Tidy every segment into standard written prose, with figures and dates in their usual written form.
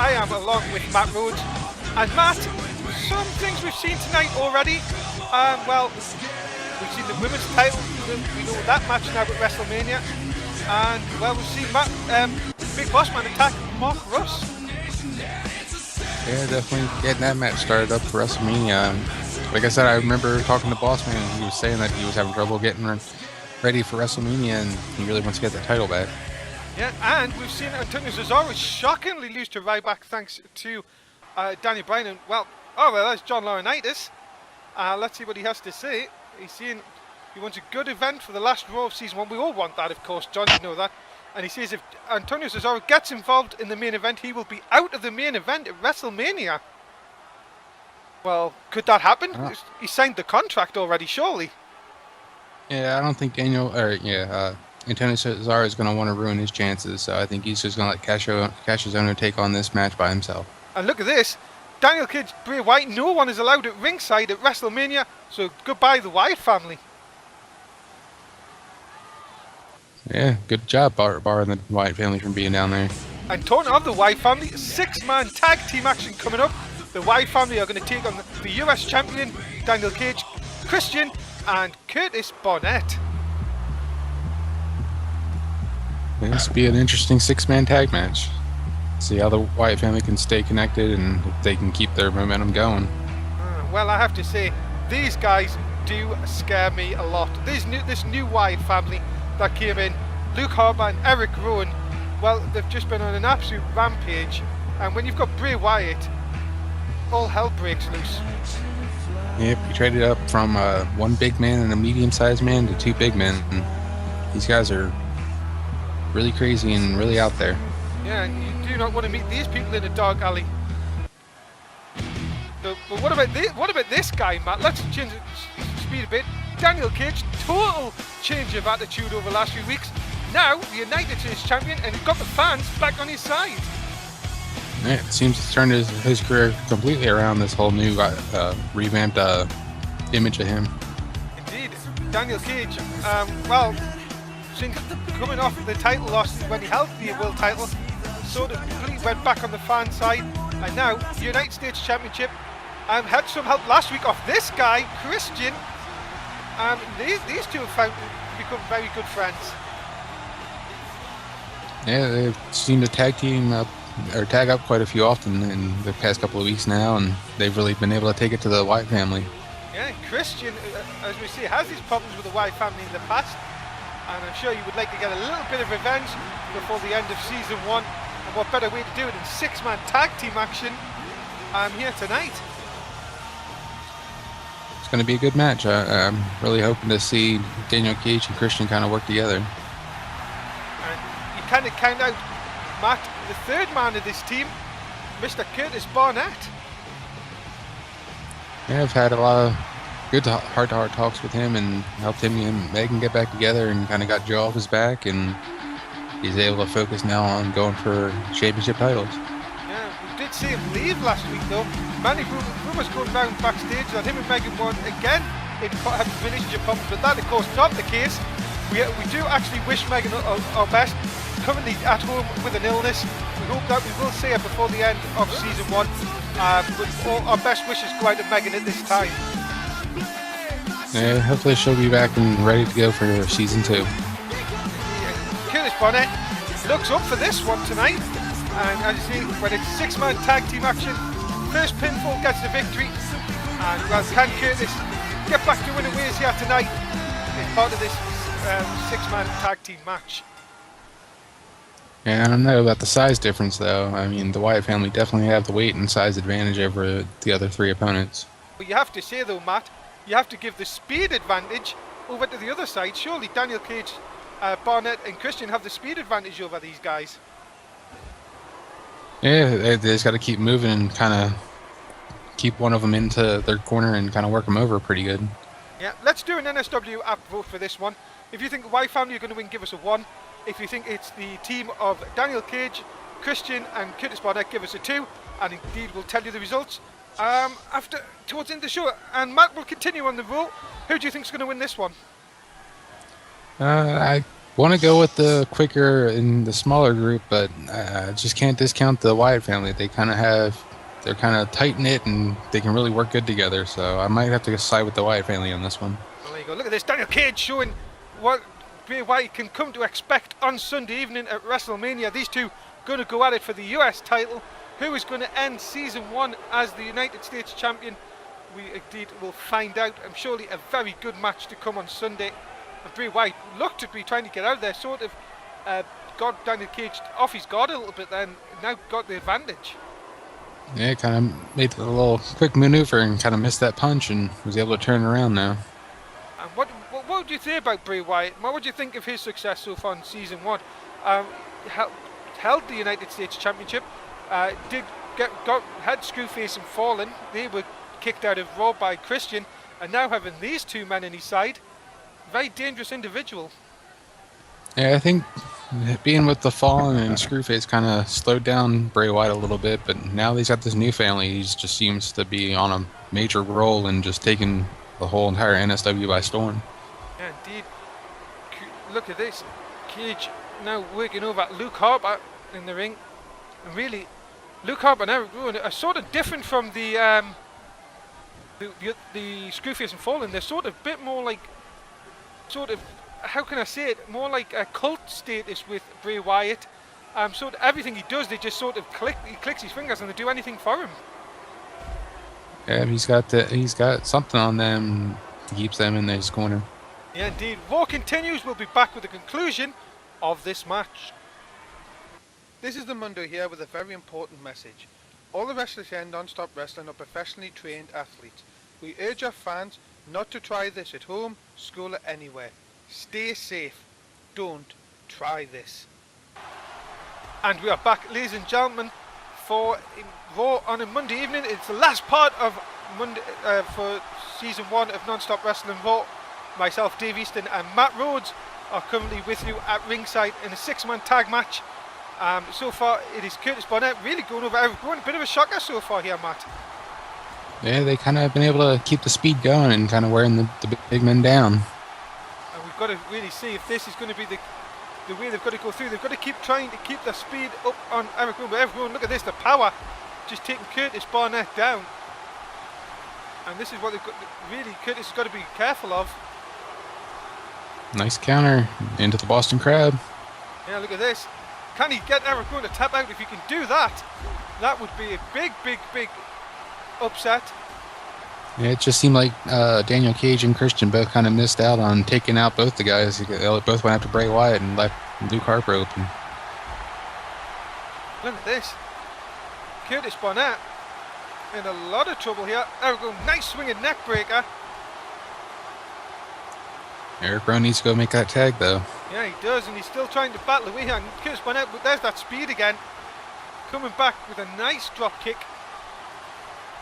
I am along with Matt Rhodes. And Matt, some things we've seen tonight already. Well, we've seen the women's title. We know that match now at WrestleMania. And, well, we've seen Big Boss Man attack Mark Russ. Yeah, definitely getting that match started up for WrestleMania. Like I said, I remember talking to Boss Man, and he was saying that he was having trouble getting ready for WrestleMania, and he really wants to get that title back. Yeah, and we've seen Antonio Cesaro shockingly lose to Ryback thanks to Daniel Bryan. And, well, that's John Laurinaitis. Let's see what he has to say. He's saying he wants a good event for the last Raw of Season 1. We all want that, of course, John, you know that. And he says if Antonio Cesaro gets involved in the main event, he will be out of the main event at WrestleMania. Well, could that happen? Oh. He signed the contract already, surely. Yeah, I don't think Antonio Cesaro is going to want to ruin his chances, so I think he's just going to let Cassius Ohno take on this match by himself. And look at this. Daniel Cage, Bray Wyatt, no one is allowed at ringside at WrestleMania, so goodbye the Wyatt family. Yeah, good job barring the Wyatt family from being down there. And talking of the Wyatt family, 6-man tag team action coming up. The Wyatt family are going to take on the US champion, Daniel Cage, Christian, and Curtis Barnett. This will be an interesting 6-man tag match. See how the Wyatt family can stay connected and if they can keep their momentum going. Well, I have to say, these guys do scare me a lot. This new Wyatt family that came in, Luke Harper and Eric Rowan, well, they've just been on an absolute rampage. And when you've got Bray Wyatt, all hell breaks loose. Yep, he traded up from one big man and a medium-sized man to 2 big men. And these guys are really crazy and really out there. Yeah, and you do not want to meet these people in a dark alley. But what about this guy, Matt? Let's change the speed a bit. Daniel Cage, total change of attitude over the last few weeks. Now, the United States champion, and he's got the fans back on his side. Yeah, it seems to turn his career completely around, this whole new revamped image of him. Indeed. Daniel Cage, since coming off the title loss when he held the world title, sort of completely went back on the fan side, and now the United States Championship had some help last week off this guy, Christian. These two have become very good friends. Yeah, they've seemed to tag up quite a few often in the past couple of weeks now, and they've really been able to take it to the Wyatt family. Yeah, Christian, as we see, has these problems with the Wyatt family in the past, and I'm sure you would like to get a little bit of revenge before the end of Season 1, and what better way to do it in 6-man tag team action here tonight. It's going to be a good match. I'm really hoping to see Daniel Cage and Christian kind of work together. And you kind of count out, Matt, the third man of this team, Mr. Curtis Barnett. Yeah, I've had a lot of good heart-to-heart talks with him and helped him and Megan get back together and kind of got Joe off his back, and he's able to focus now on going for championship titles. Yeah, we did see him leave last week though. Many rumours going around backstage that him and Megan won again had relationship problems, but that of course not the case. We do actually wish Megan our best. Currently at home with an illness. We hope that we will see her before the end of Season 1. But all our best wishes go out to Megan at this time. Yeah, hopefully she'll be back and ready to go for Season 2. Curtis Barnett looks up for this one tonight. And as you see, when it's 6-man tag team action, first pinfall gets the victory. And well, can Curtis get back to winning ways here tonight in part of this 6-man tag team match? Yeah, I don't know about the size difference, though. I mean, the Wyatt family definitely have the weight and size advantage over the other 3 opponents. But you have to say, though, Matt, you have to give the speed advantage over to the other side. Surely Daniel Cage, Barnett and Christian have the speed advantage over these guys. Yeah, they just got to keep moving and kind of keep one of them into their corner and kind of work them over pretty good. Yeah, let's do an NSW app vote for this one. If you think the Wyatt family are going to win, give us a 1. If you think it's the team of Daniel Cage, Christian and Curtis Barnett, give us a 2. And indeed, we'll tell you the results towards the end of the show. And Matt will continue on the roll. Who do you think is going to win this one? I Want to go with the quicker and the smaller group, but just can't discount the Wyatt family. They're kind of tight knit and they can really work good together. So I might have to side with the Wyatt family on this one. Well, there you go. Look at this. Daniel Cage showing what Bray Wyatt can come to expect on Sunday evening at WrestleMania. These two going to go at it for the US title. Who is going to end season 1 as the United States champion? We indeed will find out. I'm surely a very good match to come on Sunday. And Bray Wyatt looked to be trying to get out there, sort of got Daniel Cage off his guard a little bit then, now got the advantage. Yeah, kind of made a little quick maneuver and kind of missed that punch and was able to turn around now. And what would you say about Bray Wyatt? What would you think of his success so far in season 1? Held the United States Championship, had Screwface and Fallen. They were kicked out of Raw by Christian, and now having these two men in his side, very dangerous individual. Yeah, I think being with the Fallen and Screwface kind of slowed down Bray Wyatt a little bit, but now he's got this new family. He just seems to be on a major roll and just taking the whole entire NSW by storm. Yeah, indeed. Look at this. Cage now working over at Luke Harper in the ring. And really, Luke Harper and Eric Rowan are sort of different from the Screwface and Fallen. They're sort of a bit more like, how can I say it, more like a cult status with Bray Wyatt. Sort of everything he does, they just sort of he clicks his fingers and they do anything for him. Yeah, he's got something on them that keeps them in his corner. Yeah, indeed. Raw continues. We'll be back with the conclusion of this match. This is the Mundo here with a very important message. All the wrestlers here in Non-Stop Wrestling are professionally trained athletes. We urge our fans not to try this at home, school or anywhere. Stay safe. Don't try this. And we are back, ladies and gentlemen, for Raw on a Monday evening. It's the last part of Monday for season 1 of Non-Stop Wrestling Raw. Myself, Dave Easton and Matt Rhodes are currently with you at ringside in a 6-man tag match. So far it is Curtis Barnett really going over everyone. A bit of a shocker so far here, Matt. Yeah, they kind of been able to keep the speed going and kind of wearing the big men down. And we've got to really see if this is going to be the way they've got to go through. They've got to keep trying to keep the speed up on Eric Rowan. But everyone, look at this, the power just taking Curtis Barnett down. And this is what they've got. Really, Curtis has got to be careful of. Nice counter into the Boston Crab. Yeah, look at this. Can he get Eric Rowan to tap out? If he can do that, that would be a big upset. Yeah, it just seemed like Daniel Cage and Christian both kind of missed out on taking out both the guys. They both went after Bray Wyatt and left Luke Harper open. Look at this. Curtis Barnett in a lot of trouble here. Eric Rowan, nice swinging neck breaker. Eric Rowan needs to go make that tag though. Yeah, he does, and he's still trying to battle away here. And Curtis Barnett, there's that speed again. Coming back with a nice drop kick.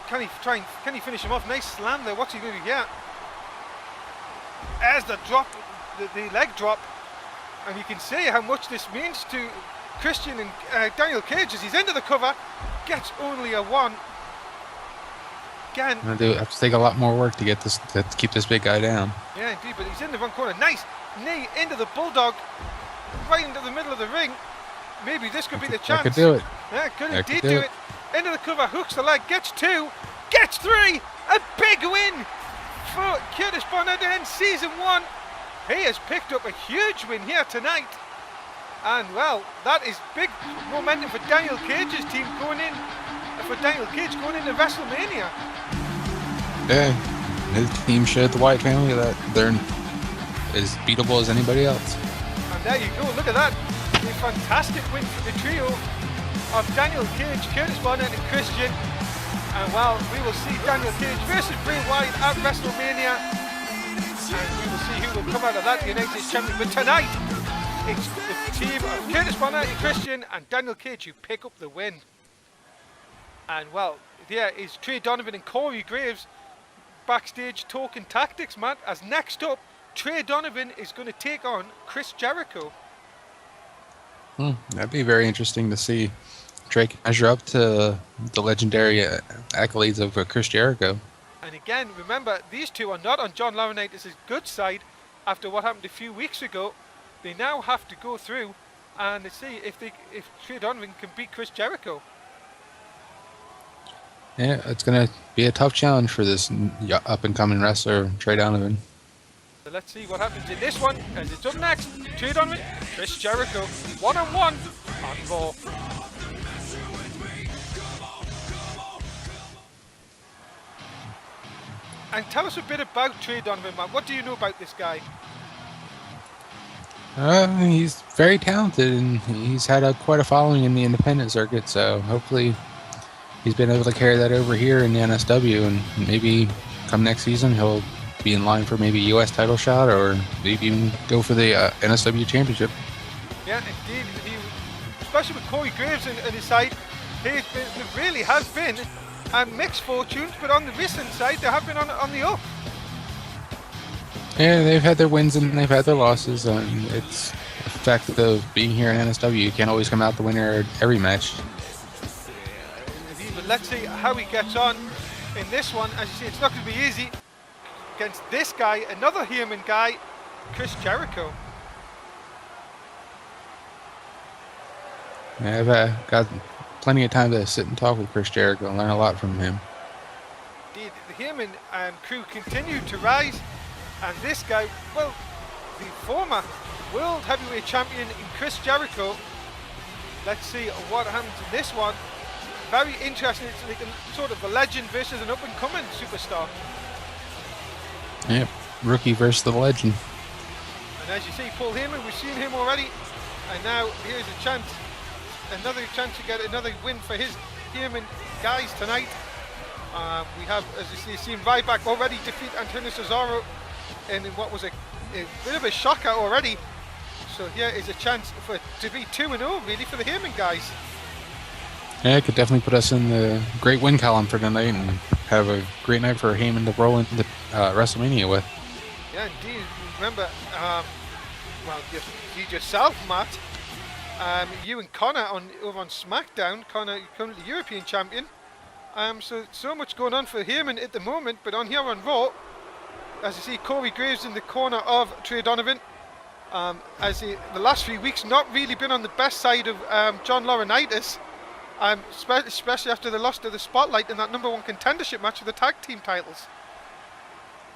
Can he finish him off? Nice slam there. What's he going to do here? There's the drop, the leg drop. And you can see how much this means to Christian and Daniel Cage as he's into the cover. Gets only a 1. Again. They have to take a lot more work to get this to keep this big guy down. Yeah, indeed, but he's in the front corner. Nice knee into the Bulldog, right into the middle of the ring. Maybe this could be the chance. I could do it. Yeah, could indeed do it. Into the cover, hooks the leg, gets 2, gets 3. A big win for Curtis Barnett in season 1. He has picked up a huge win here tonight. And well, that is big momentum for Daniel Cage's team going in. For Daniel Cage going into WrestleMania. Yeah, his team showed the Wyatt family that they're as beatable as anybody else. And there you go, look at that. A fantastic win for the trio of Daniel Cage, Curtis Barnett and Christian. And well, we will see Daniel Cage versus Bray Wyatt at WrestleMania. And we will see who will come out of that, the United States Champion. But tonight, it's the team of Curtis Barnett and Christian and Daniel Cage who pick up the win. And well, there is Trey Donovan and Corey Graves backstage talking tactics, Matt, as next up, Trey Donovan is going to take on Chris Jericho. That'd be very interesting to see Trey measure up to the legendary accolades of Chris Jericho. And again, remember, these two are not on John Laurinaitis' good side after what happened a few weeks ago. they now have to go through and see if Trey Donovan can beat Chris Jericho. Yeah, it's going to be a tough challenge for this up-and-coming wrestler, Trey Donovan. So let's see what happens in this one, as it's up next. Trey Donovan, Chris Jericho, one-on-one on Raw. And tell us a bit about Trey Donovan, man. What do you know about this guy? He's very talented, and he's had quite a following in the independent circuit, so hopefully he's been able to carry that over here in the NSW, and maybe come next season he'll be in line for maybe a US title shot, or maybe even go for the NSW championship. Yeah, indeed. Especially with Corey Graves on his side, there really has been mixed fortunes, but on the wrestling side they have been on the up. Yeah, they've had their wins and they've had their losses, and it's a fact of being here in NSW. You can't always come out the winner at every match. But let's see how he gets on in this one. As you see, it's not going to be easy against this guy, another human guy, Chris Jericho. Yeah, I've got plenty of time to sit and talk with Chris Jericho and learn a lot from him. Indeed, the human crew continue to rise. And this guy, well, the former World Heavyweight Champion in Chris Jericho. Let's see what happens in this one. Very interesting. It's like a, sort of a legend versus an up-and-coming superstar. Yep, rookie versus the legend. And as you see, Paul Heyman, we've seen him already. And now here's a chance, another chance to get another win for his Heyman guys tonight. We have, as you see, seen Ryback already defeat Antonio Cesaro in what was a bit of a shocker already. So here is a chance to be 2-0 really for the Heyman guys. Yeah, it could definitely put us in the great win column for tonight and have a great night for Heyman to roll into WrestleMania with. Yeah, indeed. Remember, well, you yourself, Matt, you and Connor over on SmackDown. Connor, currently European champion. So much going on for Heyman at the moment, but on here on Raw, as you see, Corey Graves in the corner of Trey Donovan. As the last few weeks not really been on the best side of John Laurinaitis, especially after the loss to the Spotlight in that #1 contendership match for the tag team titles.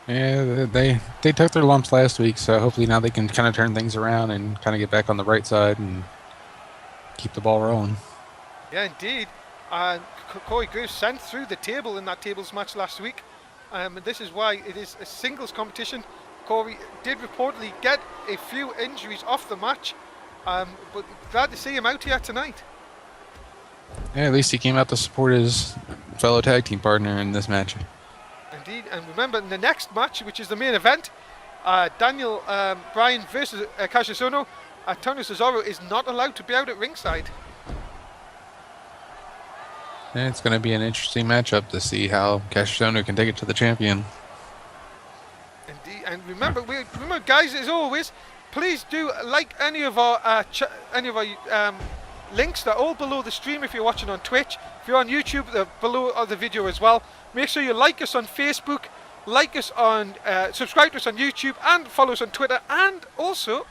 Yeah, they took their lumps last week, so hopefully now they can kind of turn things around and kind of get back on the right side and keep the ball rolling. Yeah, indeed. Corey Graves sent through the table in that tables match last week. This is why it is a singles competition. Corey did reportedly get a few injuries off the match, but glad to see him out here tonight. Yeah, at least he came out to support his fellow tag team partner in this match. Indeed, and remember in the next match, which is the main event, Daniel Bryan versus Cassius Ohno, Antonio Cesaro is not allowed to be out at ringside. Yeah, it's going to be an interesting matchup to see how Cassius Ohno can take it to the champion. Indeed, and remember, guys, as always, please do like any of our links. They're all below the stream if you're watching on Twitch. If you're on YouTube, they're below the video as well. Make sure you like us on Facebook, like us on, subscribe to us on YouTube, and follow us on Twitter, and also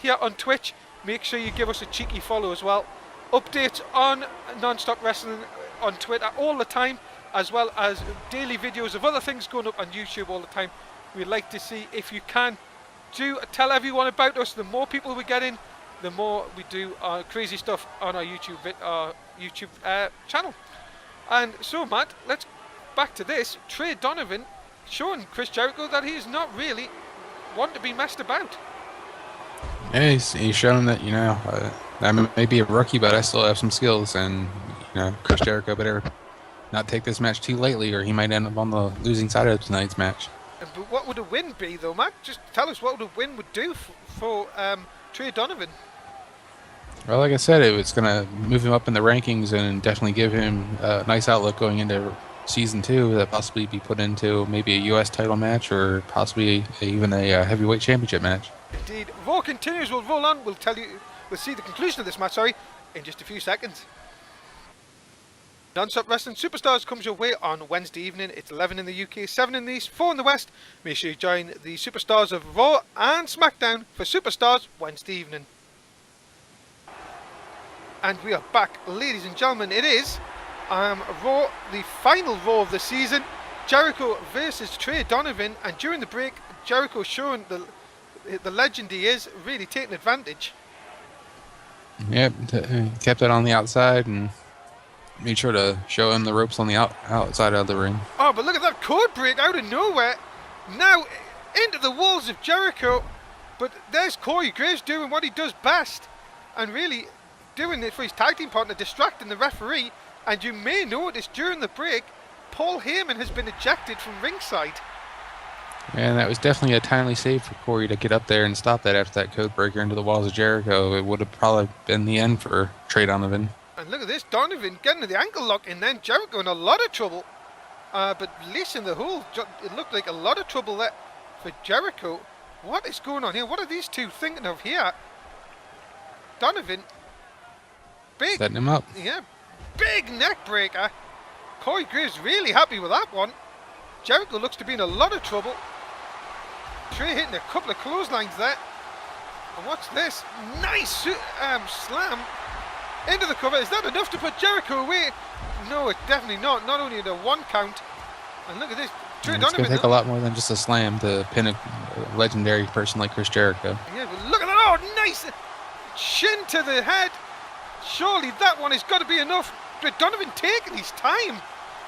here on Twitch. Make sure you give us a cheeky follow as well. Updates on Non-Stop Wrestling on Twitter all the time, as well as daily videos of other things going up on YouTube all the time. We'd like to see if you can tell everyone about us. The more people we get in, the more we do crazy stuff on our YouTube channel. And so, Matt, let's back to this. Trey Donovan showing Chris Jericho that he's not really one to be messed about. Yeah, he's shown that, you know, I may be a rookie, but I still have some skills, and, you know, Chris Jericho better not take this match too lightly, or he might end up on the losing side of tonight's match. But what would a win be, though, Matt? Just tell us what a win would do for Trey Donovan. Well, like I said, it's going to move him up in the rankings and definitely give him a nice outlook going into Season 2 that possibly be put into maybe a U.S. title match or possibly even a heavyweight championship match. Indeed. Raw continues. We'll roll on. We'll see the conclusion of this match, in just a few seconds. Non-Stop Wrestling Superstars comes your way on Wednesday evening. It's 11 in the UK, 7 in the East, 4 in the West. Make sure you join the Superstars of Raw and SmackDown for Superstars Wednesday evening. And we are back, ladies and gentlemen. It is Raw, the final Raw of the season. Jericho versus Trey Donovan, and during the break, Jericho showing the legend he is, really taking advantage. Yep, kept it on the outside and made sure to show him the ropes on the outside of the ring. Oh, but look at that code break out of nowhere. Now into the walls of Jericho. But there's Corey Graves doing what he does best, and really doing it for his tag team partner, distracting the referee. And you may notice during the break, Paul Heyman has been ejected from ringside. And that was definitely a timely save for Corey to get up there and stop that after that code breaker into the walls of Jericho. It would have probably been the end for Trey Donovan. And look at this, Donovan getting the ankle lock, and then Jericho in a lot of trouble. But listen, the whole, it looked like a lot of trouble there for Jericho. What is going on here? What are these two thinking of here? Donovan, big, setting him up. Yeah, big neck breaker. Corey Graves really happy with that one. Jericho looks to be in a lot of trouble. Trey hitting a couple of clotheslines there. And what's this? Nice slam into the cover. Is that enough to put Jericho away? No, it's definitely not. Not only the one count. And look at this. Trey It's going to take a lot more than just a slam to pin a legendary person like Chris Jericho. Yeah, but look at that. Oh, nice shin to the head. Surely that one has got to be enough. But Donovan taking his time.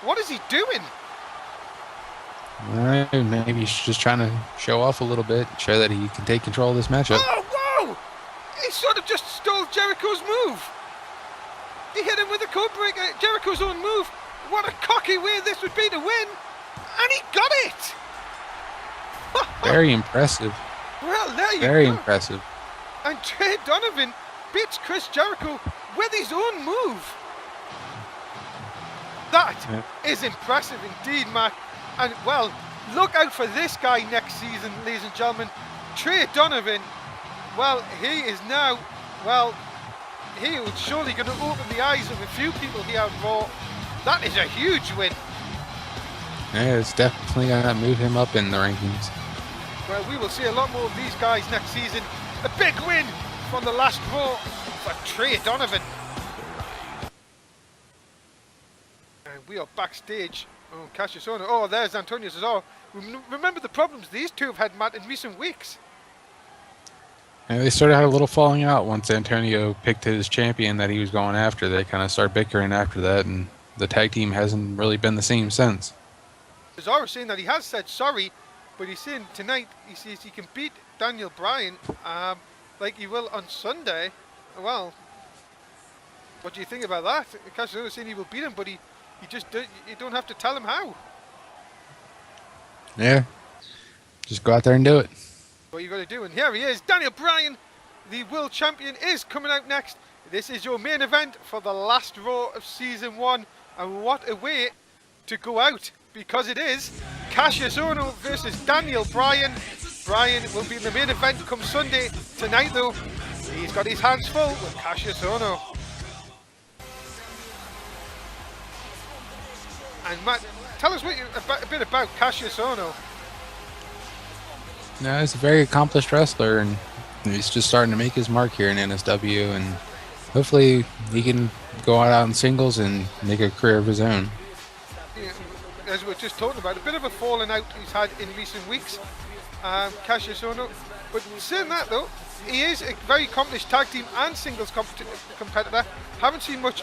What is he doing? Maybe he's just trying to show off a little bit, show that he can take control of this matchup. Oh, whoa! He sort of just stole Jericho's move. He hit him with a code breaker, Jericho's own move. What a cocky way this would be to win. And he got it! Very impressive. Well, there you go. Very impressive. And Trey Donovan beats Chris Jericho with his own move. That is impressive indeed, Matt. And, well, look out for this guy next season, ladies and gentlemen. Trey Donovan, well, he is now, well, he is surely going to open the eyes of a few people here on Raw. That is a huge win. Yeah, it's definitely going to move him up in the rankings. Well, we will see a lot more of these guys next season. A big win from the last Raw for Trey Donovan. And we are backstage. Oh, Cassius Ohno. Oh, there's Antonio Cesaro. Remember the problems these two have had, Matt, in recent weeks. And they sort of had a little falling out once Antonio picked his champion that he was going after. They kind of started bickering after that, and the tag team hasn't really been the same since. Cesaro saying that he has said sorry, but he's saying tonight he says he can beat Daniel Bryan like he will on Sunday. Well, what do you think about that? Cassius Ohno saying he will beat him, but you don't have to tell him how. Yeah, just go out there and do it. What you got to do, and here he is, Daniel Bryan, the world champion, is coming out next. This is your main event for the last Raw of season 1, and what a way to go out, because it is Cassius Ohno versus Daniel Bryan. Bryan will be in the main event come Sunday. Tonight, though, he's got his hands full with Cassius Ohno. And Matt, tell us a bit about Cassius Ohno. No, he's a very accomplished wrestler, and he's just starting to make his mark here in NSW, and hopefully he can go out in singles and make a career of his own. Yeah, as we we're just talking about, a bit of a falling out he's had in recent weeks, Cassius Ohno. But saying that though, he is a very accomplished tag team and singles competitor. Haven't seen much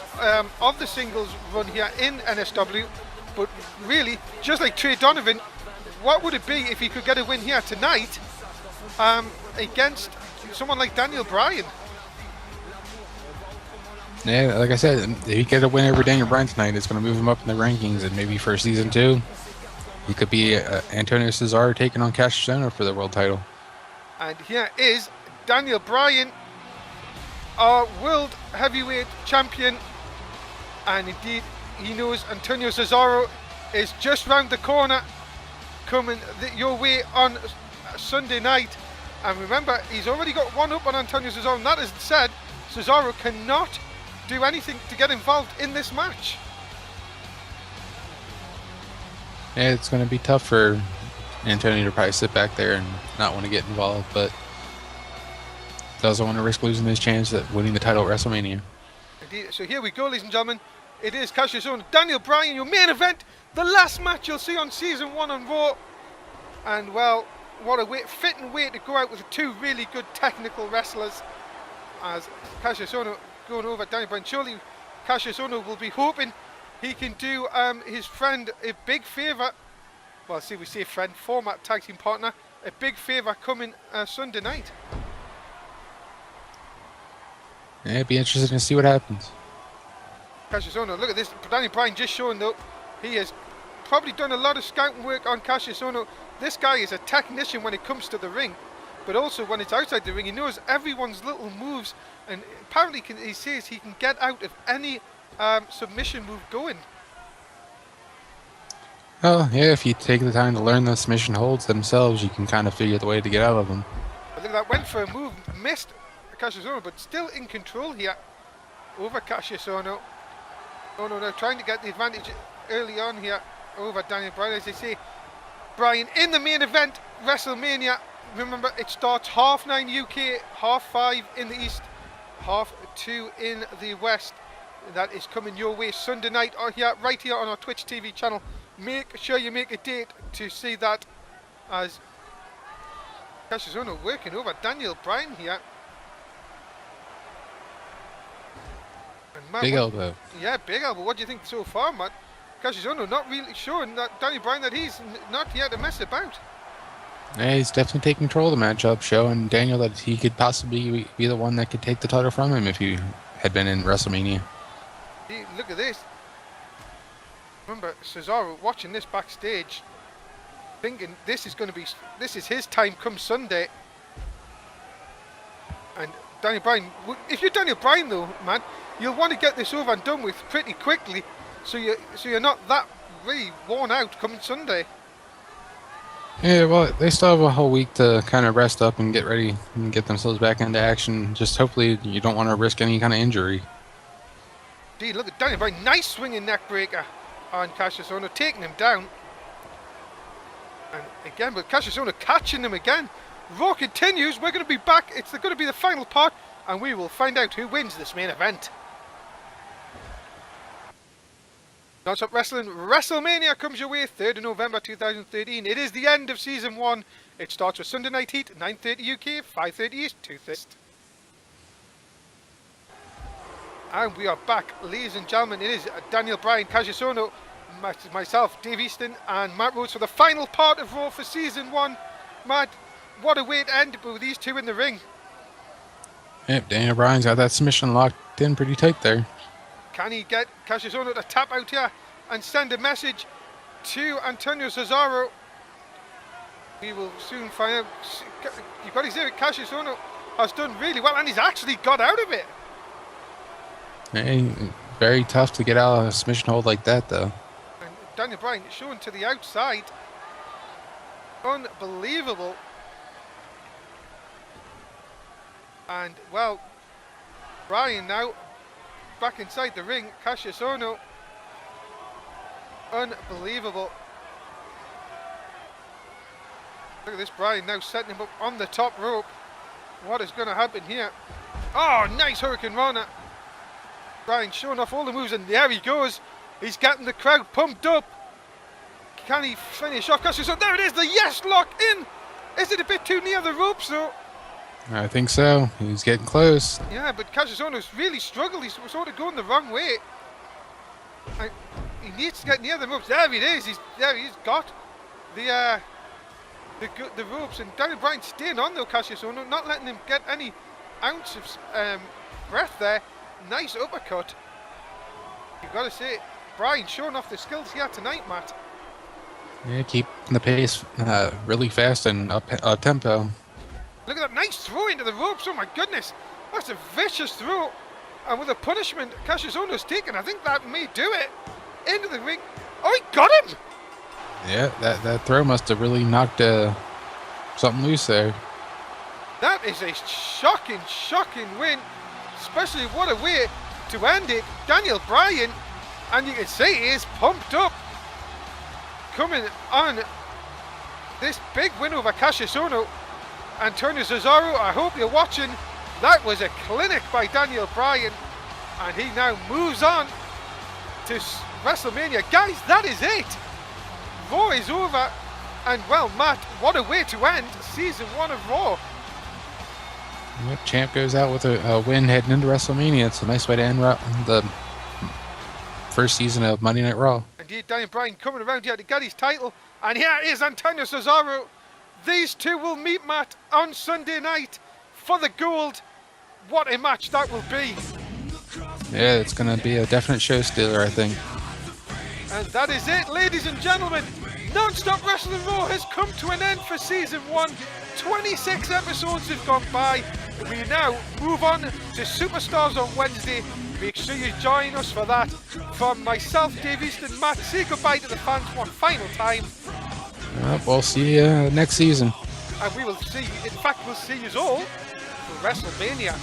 of the singles run here in NSW, but really, just like Trey Donovan, what would it be if he could get a win here tonight against someone like Daniel Bryan? Yeah, like I said, if he get a win over Daniel Bryan tonight, it's going to move him up in the rankings, and maybe for season 2, he could be Antonio Cesaro taking on Cassius Ohno for the world title. And here is Daniel Bryan, our world heavyweight champion, and indeed he knows Antonio Cesaro is just round the corner, coming your way on Sunday night. And remember, he's already got one up on Antonio Cesaro, and that is said, Cesaro cannot do anything to get involved in this match. Yeah, it's going to be tough for Antonio to probably sit back there and not want to get involved, but doesn't want to risk losing his chance at winning the title at WrestleMania. Indeed. So here we go, ladies and gentlemen. It is Cassius Ohno, Daniel Bryan, your main event, the last match you'll see on season 1 on Raw. And well, what a fitting way to go out with two really good technical wrestlers, as Cassius Ohno going over Daniel Bryan. Surely Cassius Ohno will be hoping he can do his friend a big favour. Well, see, we say friend, former tag team partner, a big favour coming Sunday night. Yeah, it'd be interesting to see what happens. Cassius Ohno, look at this. Daniel Bryan just showing though, he has probably done a lot of scouting work on Cassius Ohno. This guy is a technician when it comes to the ring, but also when it's outside the ring, he knows everyone's little moves, and apparently he says he can get out of any submission move going. Oh, yeah, if you take the time to learn the submission holds themselves, you can kind of figure the way to get out of them. But look at that, went for a move, missed Cassius Ohno, but still in control here over Cassius Ohno. Ohno now trying to get the advantage early on here over Daniel Bryan. As they say, Bryan in the main event, WrestleMania. Remember, it starts 9:30 UK, 5:30 in the East, 2:30 in the West. That is coming your way Sunday night or here, right here on our Twitch TV channel. Make sure you make a date to see that, as Cassius Ohno working over Daniel Bryan here. And Matt, Big elbow. Yeah, big elbow. What do you think so far, Matt? Cassius Ohno not really showing that Daniel Bryan that he's not here to mess about. Yeah, he's definitely taking control of the matchup, showing Daniel that he could possibly be the one that could take the title from him if he had been in WrestleMania. Look at this. Remember, Cesaro watching this backstage, thinking this is his time come Sunday. And Daniel Bryan, if you're Daniel Bryan though, man, you'll want to get this over and done with pretty quickly, so you're not that really worn out coming Sunday. Yeah, well, they still have a whole week to kind of rest up and get ready and get themselves back into action. Just hopefully you don't want to risk any kind of injury. Gee, look at Daniel Bryan, nice swinging neck breaker on Cassius Ohno, taking him down. And again, but Cassius Ohno catching him again. Raw continues, we're going to be back, it's going to be the final part, and we will find out who wins this main event. Non-Stop Wrestling WrestleMania comes your way 3rd of November 2013. It is the end of Season 1. It starts with Sunday Night Heat, 9:30 UK, 5:30 East, 2:30. And we are back, ladies and gentlemen. It is Daniel Bryan, Cassius Ohno, myself, Dave Easton, and Matt Rhodes for the final part of Raw for Season 1. Matt, what a way to end with these two in the ring. Yep, Daniel Bryan's got that submission locked in pretty tight there. Can he get Cassius Ohno to tap out here and send a message to Antonio Cesaro? We will soon find out. You've got to say that Cassius Ohno has done really well, and he's actually got out of it. Hey, very tough to get out of a submission hold like that, though. And Daniel Bryan showing to the outside. Unbelievable. And, well, Bryan now back inside the ring. Cassius Ohno. Unbelievable. Look at this, Bryan now setting him up on the top rope. What is going to happen here? Oh, nice Hurricane Rana. Bryan showing off all the moves, and there he goes. He's getting the crowd pumped up. Can he finish off Cassius Ohno? There it is, the yes lock in. Is it a bit too near the ropes though? I think so. He's getting close. Yeah, but Cassius Ohno's really struggled. He's sort of going the wrong way. And he needs to get near the ropes. There it is. He's got the ropes, and Daniel Bryan staying on though. Cassius Ohno, not letting him get any ounce of breath there. Nice uppercut. You've got to say, Bryan showing off the skills here tonight, Matt. Yeah, keeping the pace really fast and up tempo. Look at that nice throw into the ropes. Oh my goodness, that's a vicious throw. And with the punishment Cassius Ohno's taken, I think that may do it. Into the ring. Oh, he got him! Yeah, that throw must have really knocked something loose there. That is a shocking, shocking win. Especially what a way to end it. Daniel Bryan, and you can say he is pumped up. coming on this big win over Cassius Ohno. Antonio Cesaro, I hope you're watching. That was a clinic by Daniel Bryan, and he now moves on to WrestleMania. Guys, that is it. Raw is over, and well, Matt, what a way to end season 1 of Raw. Yep, champ goes out with a win heading into WrestleMania. It's a nice way to end the first season of Monday Night Raw. Indeed, Daniel Bryan coming around here to get his title, and here is Antonio Cesaro. These two will meet, Matt, on Sunday night for the gold. What a match that will be. Yeah, it's going to be a definite show stealer, I think. And that is it, ladies and gentlemen. Non-Stop Wrestling Raw has come to an end for season 1. 26 episodes have gone by. We now move on to Superstars on Wednesday. Make sure you join us for that. From myself, Dave Easton, Matt, say goodbye to the fans one final time. We'll see you next season. And we will see, in fact, we'll see you all for WrestleMania.